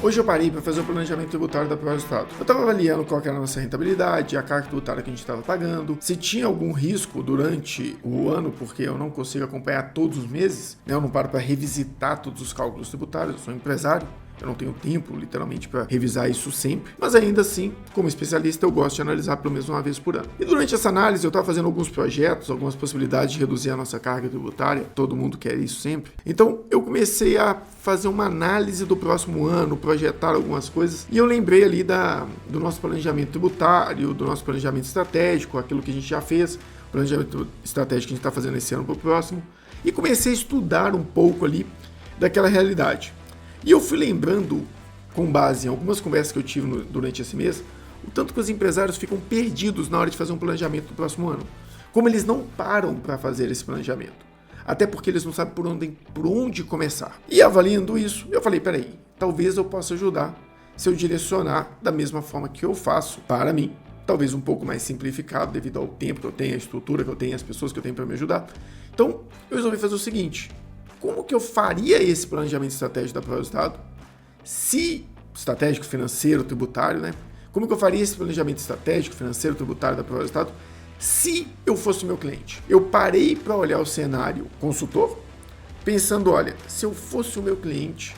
Hoje eu parei para fazer o planejamento tributário da ProEstado. Eu estava avaliando qual era a nossa rentabilidade, a carga tributária que a gente estava pagando, se tinha algum risco durante o ano, porque eu não consigo acompanhar todos os meses, né? Eu não paro para revisitar todos os cálculos tributários, eu sou empresário. Eu não tenho tempo, literalmente, para revisar isso sempre, mas ainda assim, como especialista, eu gosto de analisar pelo menos uma vez por ano. E durante essa análise, eu estava fazendo alguns projetos, algumas possibilidades de reduzir a nossa carga tributária, todo mundo quer isso sempre. Então, eu comecei a fazer uma análise do próximo ano, projetar algumas coisas, e eu lembrei ali do nosso planejamento tributário, do nosso planejamento estratégico, aquilo que a gente já fez, o planejamento estratégico que a gente está fazendo esse ano para o próximo, e comecei a estudar um pouco ali daquela realidade. E eu fui lembrando, com base em algumas conversas que eu tive durante esse mês, o tanto que os empresários ficam perdidos na hora de fazer um planejamento do próximo ano. Como eles não param para fazer esse planejamento. Até porque eles não sabem por onde começar. E avaliando isso, eu falei, peraí, talvez eu possa ajudar se eu direcionar da mesma forma que eu faço para mim. Talvez um pouco mais simplificado devido ao tempo que eu tenho, a estrutura que eu tenho, as pessoas que eu tenho para me ajudar. Então, eu resolvi fazer o seguinte. Como que eu faria esse planejamento estratégico da ProEstado? Estratégico, financeiro, tributário, né? Como que eu faria esse planejamento estratégico, financeiro, tributário da ProEstado se eu fosse o meu cliente? Eu parei para olhar o cenário consultor, pensando, olha, se eu fosse o meu cliente,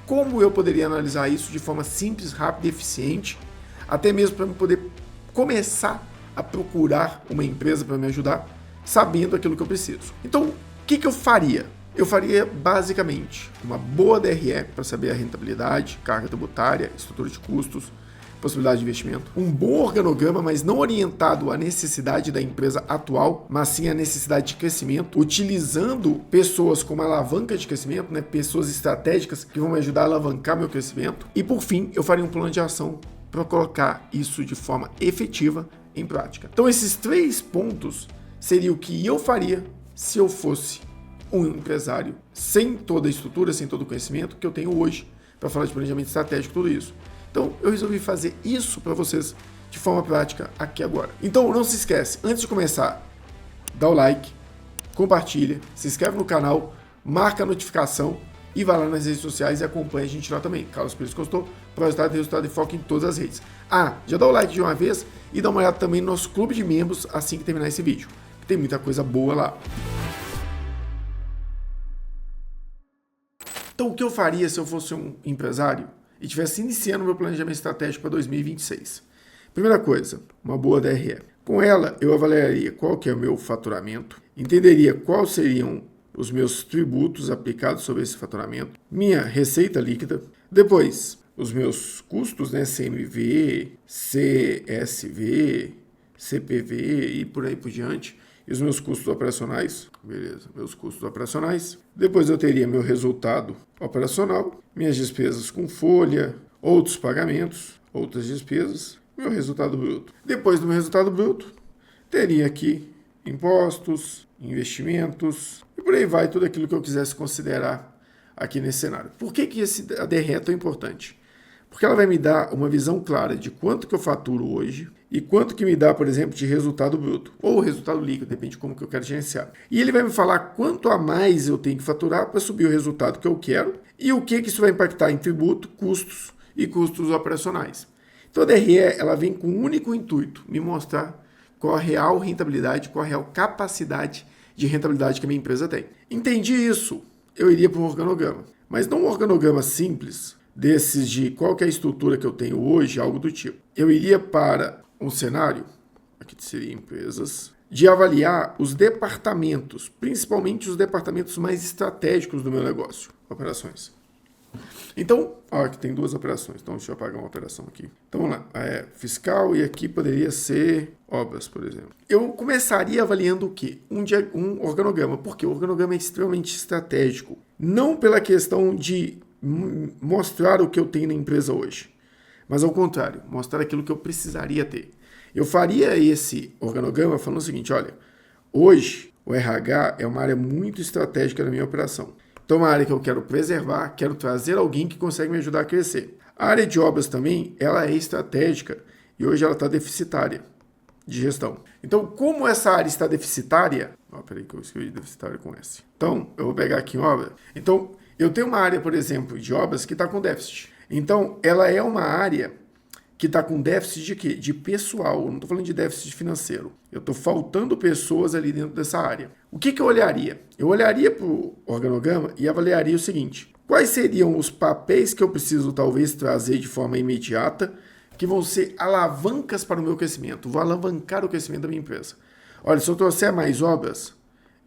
como eu poderia analisar isso de forma simples, rápida e eficiente, até mesmo para eu poder começar a procurar uma empresa para me ajudar, sabendo aquilo que eu preciso. Então, o que eu faria? Eu faria basicamente uma boa DRE para saber a rentabilidade, carga tributária, estrutura de custos, possibilidade de investimento. Um bom organograma, mas não orientado à necessidade da empresa atual, mas sim à necessidade de crescimento, utilizando pessoas como alavanca de crescimento, né? Pessoas estratégicas que vão me ajudar a alavancar meu crescimento. E por fim, eu faria um plano de ação para colocar isso de forma efetiva em prática. Então esses 3 pontos seriam o que eu faria se eu fosse um empresário sem toda a estrutura, sem todo o conhecimento que eu tenho hoje para falar de planejamento estratégico, tudo isso. Então, eu resolvi fazer isso para vocês de forma prática aqui agora. Então, não se esquece, antes de começar, dá o like, compartilha, se inscreve no canal, marca a notificação e vai lá nas redes sociais e acompanha a gente lá também. Carlos Pires Costou, ProEstado, resultado e foco em todas as redes. Já dá o like de uma vez e dá uma olhada também no nosso clube de membros assim que terminar esse vídeo. Tem muita coisa boa lá. Então, o que eu faria se eu fosse um empresário e estivesse iniciando meu planejamento estratégico para 2026? Primeira coisa, uma boa DRE. Com ela, eu avaliaria qual que é o meu faturamento, entenderia quais seriam os meus tributos aplicados sobre esse faturamento, minha receita líquida, depois os meus custos, né, CMV, CSV, CPV e por aí por diante, e os meus custos operacionais, beleza, meus custos operacionais. Depois eu teria meu resultado operacional, minhas despesas com folha, outros pagamentos, outras despesas, meu resultado bruto. Depois do meu resultado bruto, teria aqui impostos, investimentos e por aí vai tudo aquilo que eu quisesse considerar aqui nesse cenário. Por que a DRE é tão importante? Porque ela vai me dar uma visão clara de quanto que eu faturo hoje e quanto que me dá, por exemplo, de resultado bruto ou resultado líquido, depende de como que eu quero gerenciar. E ele vai me falar quanto a mais eu tenho que faturar para subir o resultado que eu quero e o que isso vai impactar em tributo, custos e custos operacionais. Então a DRE ela vem com um único intuito, me mostrar qual a real rentabilidade, qual a real capacidade de rentabilidade que a minha empresa tem. Entendi isso, eu iria para um organograma, mas não um organograma simples, desses de qual que é a estrutura que eu tenho hoje, algo do tipo. Eu iria para um cenário, aqui seria empresas, de avaliar os departamentos, principalmente os departamentos mais estratégicos do meu negócio, operações. Então, aqui tem 2 operações, então deixa eu apagar uma operação aqui. Então vamos lá, fiscal e aqui poderia ser obras, por exemplo. Eu começaria avaliando o quê? Um organograma, porque o organograma é extremamente estratégico. Não pela questão de mostrar o que eu tenho na empresa hoje, mas ao contrário, mostrar aquilo que eu precisaria ter. Eu faria esse organograma falando o seguinte, olha, hoje o RH é uma área muito estratégica na minha operação. Então é uma área que eu quero preservar, quero trazer alguém que consegue me ajudar a crescer. A área de obras também, ela é estratégica e hoje ela está deficitária de gestão. Então, como essa área está deficitária, peraí que eu escrevi deficitária com S. Então, eu vou pegar aqui em obra. Então, eu tenho uma área, por exemplo, de obras que está com déficit. Então, ela é uma área que está com déficit de quê? De pessoal. Eu não estou falando de déficit financeiro. Eu estou faltando pessoas ali dentro dessa área. O que eu olharia? Eu olharia para o organograma e avaliaria o seguinte: quais seriam os papéis que eu preciso talvez trazer de forma imediata que vão ser alavancas para o meu crescimento? Vou alavancar o crescimento da minha empresa. Olha, se eu trouxer mais obras,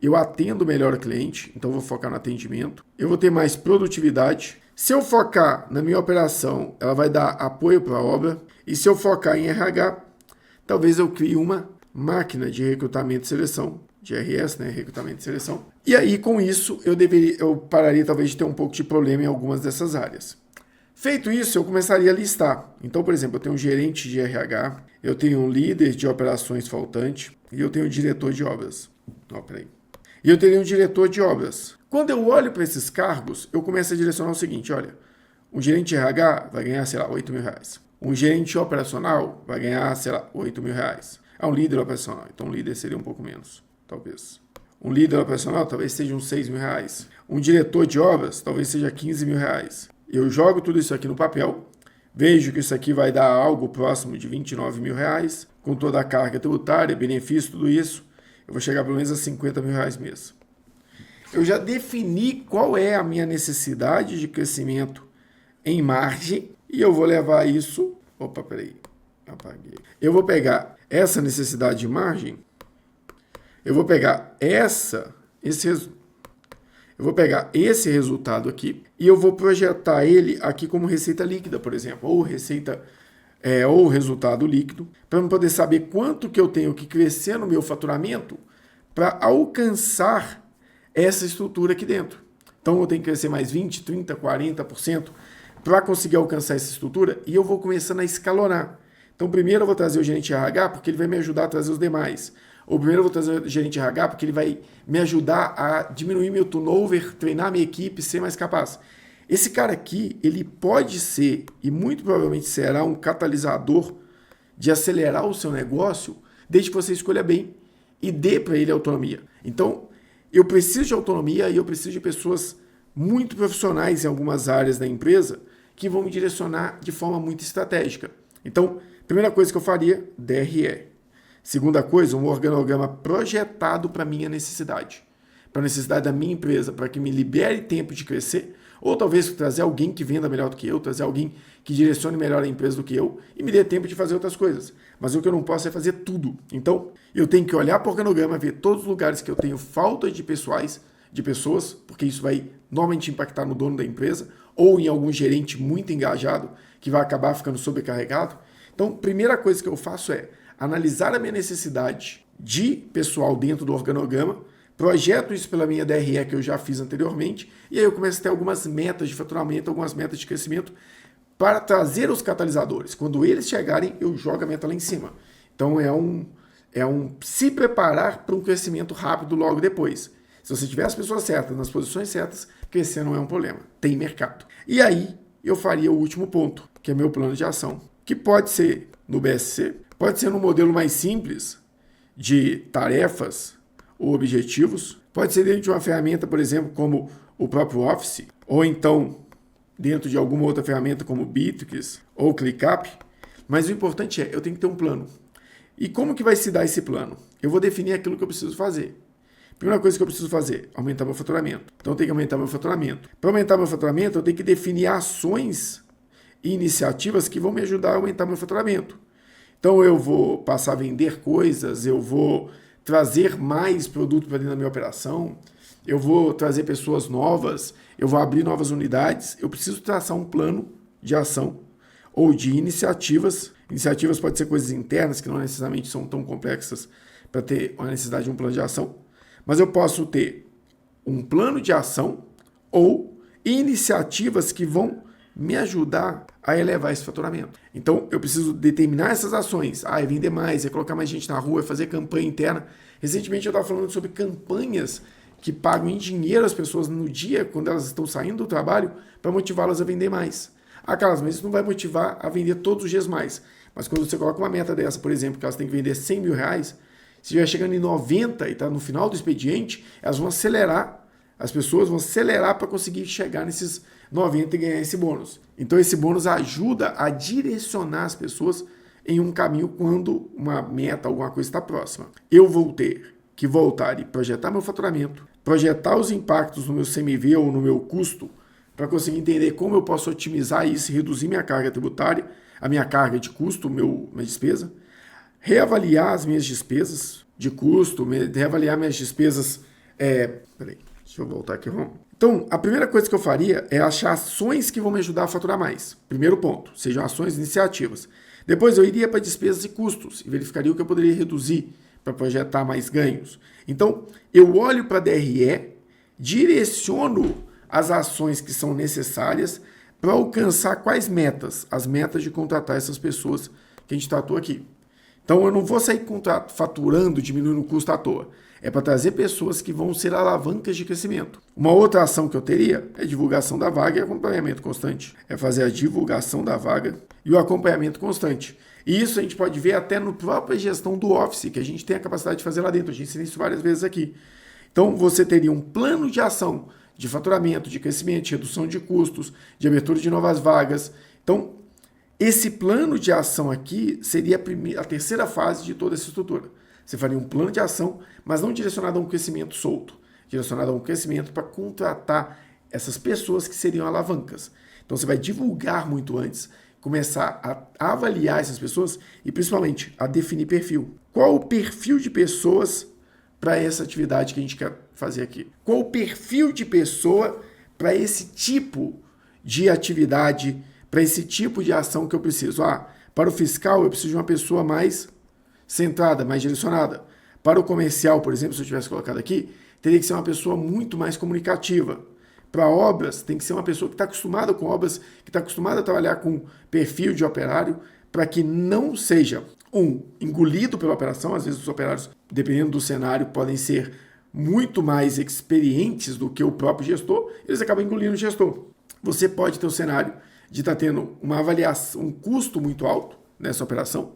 eu atendo melhor o cliente, então vou focar no atendimento. Eu vou ter mais produtividade. Se eu focar na minha operação, ela vai dar apoio para a obra. E se eu focar em RH, talvez eu crie uma máquina de recrutamento e seleção, de RS, né, recrutamento e seleção. E aí, com isso, eu pararia talvez de ter um pouco de problema em algumas dessas áreas. Feito isso, eu começaria a listar. Então, por exemplo, eu tenho um gerente de RH, eu tenho um líder de operações faltante e eu tenho um diretor de obras. E eu teria um diretor de obras. Quando eu olho para esses cargos, eu começo a direcionar o seguinte: olha, um gerente de RH vai ganhar, sei lá, R$8.000. Um gerente operacional vai ganhar, sei lá, R$8.000. Um líder operacional, então um líder seria um pouco menos, talvez. Um líder operacional talvez seja uns R$6.000. Um diretor de obras talvez seja R$15.000. Eu jogo tudo isso aqui no papel, vejo que isso aqui vai dar algo próximo de R$29.000, com toda a carga tributária, benefício, tudo isso, eu vou chegar pelo menos a R$50.000 mês. Eu já defini qual é a minha necessidade de crescimento em margem e eu vou levar isso... Opa, peraí, apaguei. Eu vou pegar essa necessidade de margem, eu vou pegar esse resultado aqui e eu vou projetar ele aqui como receita líquida, por exemplo, ou resultado líquido, para eu poder saber quanto que eu tenho que crescer no meu faturamento para alcançar essa estrutura aqui dentro. Então eu tenho que crescer mais 20, 30, 40% para conseguir alcançar essa estrutura e eu vou começando a escalonar. Então primeiro eu vou trazer o gerente de RH porque ele vai me ajudar a trazer os demais. Ou primeiro eu vou trazer o gerente de RH porque ele vai me ajudar a diminuir meu turnover, treinar minha equipe, ser mais capaz. Esse cara aqui, ele pode ser, e muito provavelmente será, um catalisador de acelerar o seu negócio, desde que você escolha bem e dê para ele autonomia. Então, eu preciso de autonomia e eu preciso de pessoas muito profissionais em algumas áreas da empresa que vão me direcionar de forma muito estratégica. Então, primeira coisa que eu faria, DRE. Segunda coisa, um organograma projetado para a minha necessidade. Para a necessidade da minha empresa, para que me libere tempo de crescer, ou talvez trazer alguém que venda melhor do que eu, trazer alguém que direcione melhor a empresa do que eu e me dê tempo de fazer outras coisas. Mas o que eu não posso é fazer tudo. Então, eu tenho que olhar para o organograma, ver todos os lugares que eu tenho falta de pessoas, porque isso vai normalmente impactar no dono da empresa, ou em algum gerente muito engajado, que vai acabar ficando sobrecarregado. Então, a primeira coisa que eu faço é analisar a minha necessidade de pessoal dentro do organograma, projeto isso pela minha DRE que eu já fiz anteriormente, e aí eu começo a ter algumas metas de faturamento, algumas metas de crescimento, para trazer os catalisadores. Quando eles chegarem, eu jogo a meta lá em cima. Então é um se preparar para um crescimento rápido logo depois. Se você tiver as pessoas certas, nas posições certas, crescer não é um problema. Tem mercado. E aí eu faria o último ponto, que é meu plano de ação, que pode ser no BSC, pode ser no modelo mais simples de tarefas ou objetivos, pode ser dentro de uma ferramenta, por exemplo, como o próprio Office, ou então dentro de alguma outra ferramenta como Bitrix ou ClickUp, mas o importante é, eu tenho que ter um plano. E como que vai se dar esse plano? Eu vou definir aquilo que eu preciso fazer. Primeira coisa que eu preciso fazer, aumentar meu faturamento. Então eu tenho que aumentar meu faturamento. Para aumentar meu faturamento, eu tenho que definir ações e iniciativas que vão me ajudar a aumentar meu faturamento. Então eu vou passar a vender coisas, eu vou trazer mais produto para dentro da minha operação, eu vou trazer pessoas novas, eu vou abrir novas unidades, eu preciso traçar um plano de ação ou de iniciativas. Iniciativas podem ser coisas internas que não necessariamente são tão complexas para ter a necessidade de um plano de ação, mas eu posso ter um plano de ação ou iniciativas que vão me ajudar a elevar esse faturamento. Então, eu preciso determinar essas ações. É vender mais, é colocar mais gente na rua, é fazer campanha interna. Recentemente eu estava falando sobre campanhas que pagam em dinheiro as pessoas no dia, quando elas estão saindo do trabalho, para motivá-las a vender mais. Carlos, mas isso não vai motivar a vender todos os dias mais. Mas quando você coloca uma meta dessa, por exemplo, que elas têm que vender R$100.000, se estiver chegando em 90 e está no final do expediente, elas vão acelerar As pessoas vão acelerar para conseguir chegar nesses 90 e ganhar esse bônus. Então esse bônus ajuda a direcionar as pessoas em um caminho quando uma meta, alguma coisa está próxima. Eu vou ter que voltar e projetar meu faturamento, projetar os impactos no meu CMV ou no meu custo, para conseguir entender como eu posso otimizar isso e reduzir minha carga tributária, a minha carga de custo, minha despesa, reavaliar as minhas despesas de custo, reavaliar minhas despesas... Peraí, deixa eu voltar aqui, Rom. Então, a primeira coisa que eu faria é achar ações que vão me ajudar a faturar mais. Primeiro ponto, sejam ações iniciativas. Depois eu iria para despesas e custos e verificaria o que eu poderia reduzir para projetar mais ganhos. Então, eu olho para a DRE, direciono as ações que são necessárias para alcançar quais metas? As metas de contratar essas pessoas que a gente tratou aqui. Então, eu não vou sair faturando, diminuindo o custo à toa. É para trazer pessoas que vão ser alavancas de crescimento. Uma outra ação que eu teria é divulgação da vaga e acompanhamento constante. É fazer a divulgação da vaga e o acompanhamento constante. E isso a gente pode ver até na própria gestão do Office, que a gente tem a capacidade de fazer lá dentro. A gente ensina isso várias vezes aqui. Então, você teria um plano de ação de faturamento, de crescimento, de redução de custos, de abertura de novas vagas. Então, esse plano de ação aqui seria a terceira fase de toda essa estrutura. Você faria um plano de ação, mas não direcionado a um crescimento solto, direcionado a um crescimento para contratar essas pessoas que seriam alavancas. Então, você vai divulgar muito antes, começar a avaliar essas pessoas e, principalmente, a definir perfil. Qual o perfil de pessoas para essa atividade que a gente quer fazer aqui? Qual o perfil de pessoa para esse tipo de atividade, para esse tipo de ação que eu preciso? Para o fiscal, eu preciso de uma pessoa mais centrada, mais direcionada. Para o comercial, por exemplo, se eu tivesse colocado aqui, teria que ser uma pessoa muito mais comunicativa. Para obras, tem que ser uma pessoa que está acostumada com obras, que está acostumada a trabalhar com perfil de operário, para que não seja, engolido pela operação. Às vezes os operários, dependendo do cenário, podem ser muito mais experientes do que o próprio gestor, eles acabam engolindo o gestor. Você pode ter o cenário de estar tendo uma avaliação, um custo muito alto nessa operação.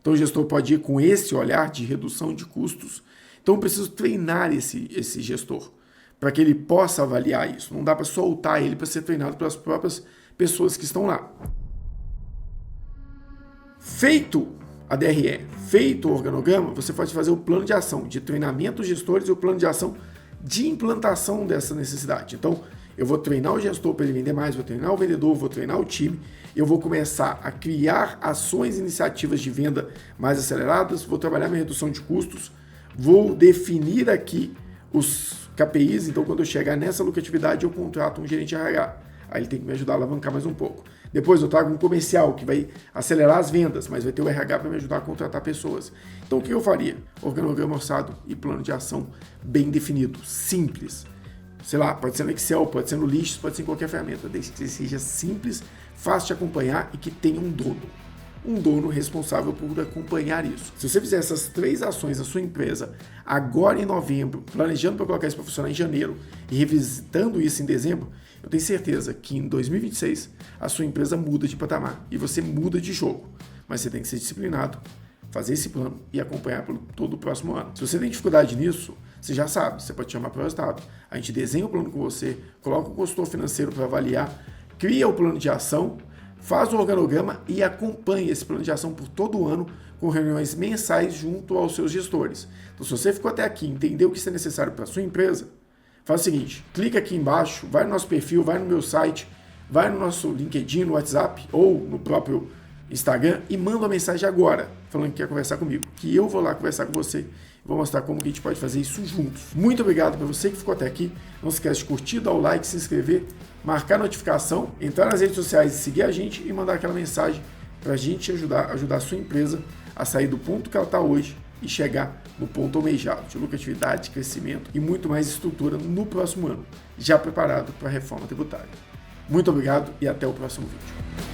Então o gestor pode ir com esse olhar de redução de custos. Então eu preciso treinar esse gestor para que ele possa avaliar isso. Não dá para soltar ele para ser treinado pelas próprias pessoas que estão lá. Feito a DRE, feito o organograma, você pode fazer o plano de ação de treinamento dos gestores e o plano de ação de implantação dessa necessidade. Então, eu vou treinar o gestor para ele vender mais, vou treinar o vendedor, vou treinar o time, eu vou começar a criar ações e iniciativas de venda mais aceleradas, vou trabalhar minha redução de custos, vou definir aqui os KPIs, então quando eu chegar nessa lucratividade eu contrato um gerente de RH, aí ele tem que me ajudar a alavancar mais um pouco. Depois eu trago um comercial que vai acelerar as vendas, mas vai ter o RH para me ajudar a contratar pessoas. Então o que eu faria? Organograma orçado e plano de ação bem definido, simples. Sei lá, pode ser no Excel, pode ser no List, pode ser em qualquer ferramenta, desde que seja simples, fácil de acompanhar e que tenha um dono responsável por acompanhar isso. Se você fizer essas 3 ações na sua empresa agora em novembro, planejando para colocar isso para funcionar em janeiro e revisitando isso em dezembro, eu tenho certeza que em 2026 a sua empresa muda de patamar e você muda de jogo. Mas você tem que ser disciplinado, fazer esse plano e acompanhar por todo o próximo ano. Se você tem dificuldade nisso, você já sabe, você pode chamar para o resultado. A gente desenha o plano com você, coloca o consultor financeiro para avaliar, cria o plano de ação, faz o organograma e acompanha esse plano de ação por todo o ano com reuniões mensais junto aos seus gestores. Então, se você ficou até aqui e entendeu o que isso é necessário para a sua empresa, faz o seguinte, clica aqui embaixo, vai no nosso perfil, vai no meu site, vai no nosso LinkedIn, no WhatsApp ou no próprio Instagram e manda uma mensagem agora, falando que quer conversar comigo, que eu vou lá conversar com você e vou mostrar como que a gente pode fazer isso juntos. Muito obrigado para você que ficou até aqui. Não se esquece de curtir, dar o like, se inscrever, marcar a notificação, entrar nas redes sociais e seguir a gente e mandar aquela mensagem para a gente ajudar a sua empresa a sair do ponto que ela está hoje e chegar no ponto almejado de lucratividade, crescimento e muito mais estrutura no próximo ano, já preparado para a reforma tributária. Muito obrigado e até o próximo vídeo.